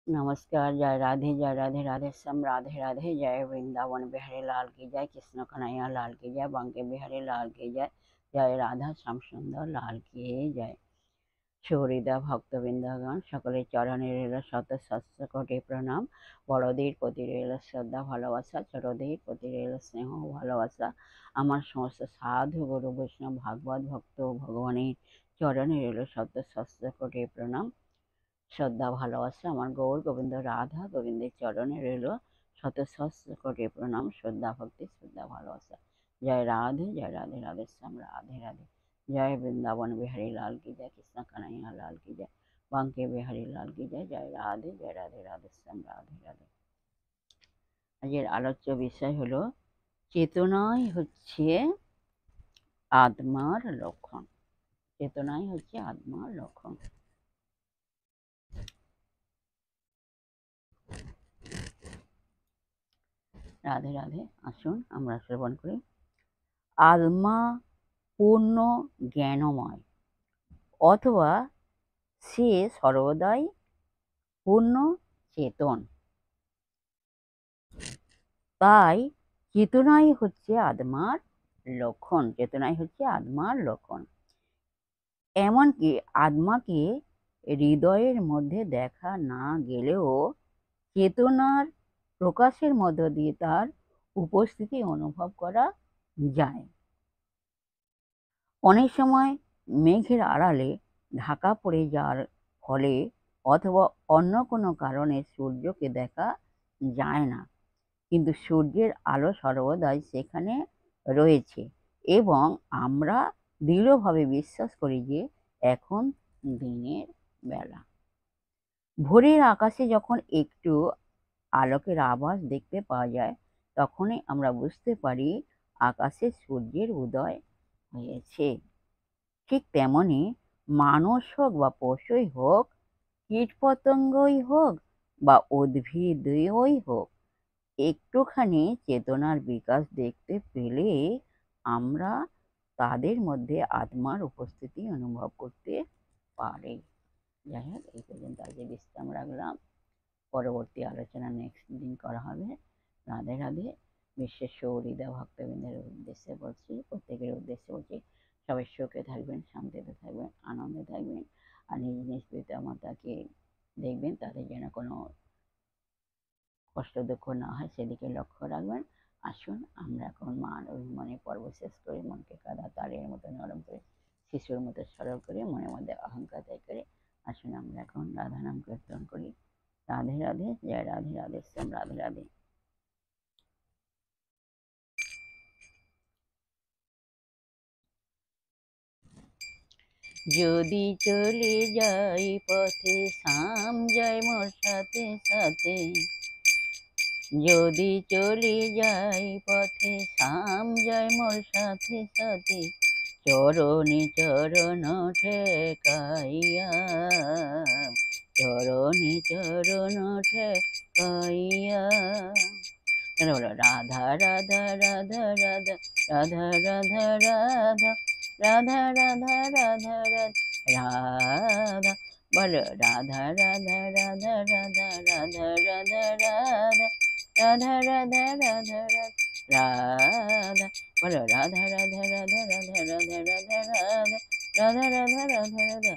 नमस्कार। जय राधे राधे श्याम राधे राधे। जय वृंदावन बिहारी लाल की जय, कृष्ण कन्हैया लाल की जय, बांके बिहारी लाल की जय, जय राधा श्याम सुंदर लाल की जय। সৌহৃদা ভক্তবৃন্দগণ সকলের চরণে রইল শত সহস্র কোটি প্রণাম। বড়দের প্রতি রইল শ্রদ্ধা ভালোবাসা, ছোটদের প্রতি রইল স্নেহ ভালোবাসা। আমার সমস্ত সাধু গুরু বৈষ্ণব ভাগবত ভক্ত ভগবানের চরণে রইল শত সহস্র কোটি প্রণাম, শ্রদ্ধা ভালোবাসা। আমার গৌর গোবিন্দ রাধা গোবিন্দের চরণে রইল শত সহস্র কোটি প্রণাম, শ্রদ্ধা ভক্তি শ্রদ্ধা ভালোবাসা। জয় রাধে রাধে শ্যাম রাধে রাধে। जय वृंदावन बिहारी लाल की जय, कृष्ण कन्हैया लाल की जय, बांके बिहारी लाल की जय, जय राधे राधे श्याम राधे राधे। আজকের আলোচ্য বিষয় হলো চেতনাই হচ্ছে আত্মার লক্ষণ। চেতনাই হচ্ছে আত্মার লক্ষণ। রাধে রাধে। আসুন আমরা শ্রবণ করি। আত্মা পূর্ণ জ্ঞানময়, অথবা সে সর্বদাই পূর্ণ চেতন। তাই চেতনাই হচ্ছে আত্মার লক্ষণ। চেতনাই হচ্ছে আত্মার লক্ষণ। এমনকি আত্মাকে হৃদয়ের মধ্যে দেখা না গেলেও চেতনার প্রকাশের মধ্য দিয়ে তার উপস্থিতি অনুভব করা যায়। অনেক সময় মেঘের আড়ালে ঢাকা পড়ে যাওয়ার ফলে অথবা অন্য কোনো কারণে সূর্যকে দেখা যায় না, কিন্তু সূর্যের আলো সর্বদাই সেখানে রয়েছে এবং আমরা দৃঢ়ভাবে বিশ্বাস করি যে এখন দিনের বেলা। ভোরের আকাশে যখন একটু আলোকের আভাস দেখতে পাওয়া যায়, তখনই আমরা বুঝতে পারি আকাশে সূর্যের উদয় হয়েছে। ঠিক তেমনি মানুষ হোক বা পশুই হোক, কীটপতঙ্গই হোক বা উদ্ভিদই হোক, একটুখানি চেতনার বিকাশ দেখতে পেলে আমরা তাদের মধ্যে আত্মার উপস্থিতি অনুভব করতে পারি। যাই হোক, এই পর্যন্ত আজকে বিশ্রাম রাখলাম। পরবর্তী আলোচনা নেক্সট দিন করা হবে। রাধে রাধে। বিশ্বের সৌহৃদা ভক্তবৃন্দের উদ্দেশ্যে বলছি, প্রত্যেকের উদ্দেশ্যে বলছি, সবাই সুখে থাকবেন, শান্তিতে থাকবেন, আনন্দে থাকবেন, আর নিজ নিজ পিতা মাতাকে দেখবেন তাদের যেন কোনো কষ্ট দুঃখ না হয় সেদিকে লক্ষ্য রাখবেন। আসুন আমরা এখন মান অভিমানের পর্ব শেষ করে মনকে কাদা তারের মতো নরম করে, শিশুর মতো সরল করে, মনের মধ্যে অহংকার ত্যাগ করে আসুন আমরা এখন রাধা নাম কীর্তন করি। রাধে রাধে। জয় রাধে রাধে শ্যাম রাধে রাধে। যদি চলে যাই পথে শ্যাম জয় মোর সাথে সাথে, যদি চলে যাই পথে শ্যাম জয় মোর সাথে সাথে, চরণে চরণ ঠেকাইয়া, চরণে চরণ ঠেকাইয়া। বলো রাধা রাধা রাধা রাধা রাধা রাধা রাধা রাধা রাধা রাধা রাধা। বলো রাধা রাধা রাধা রাধা রাধা রাধা রাধা রাধা রাধা রাধা রাধা। বলো রাধা রাধা রাধা রাধা রাধা রাধা রাধা রাধা রাধা রাধা রাধা।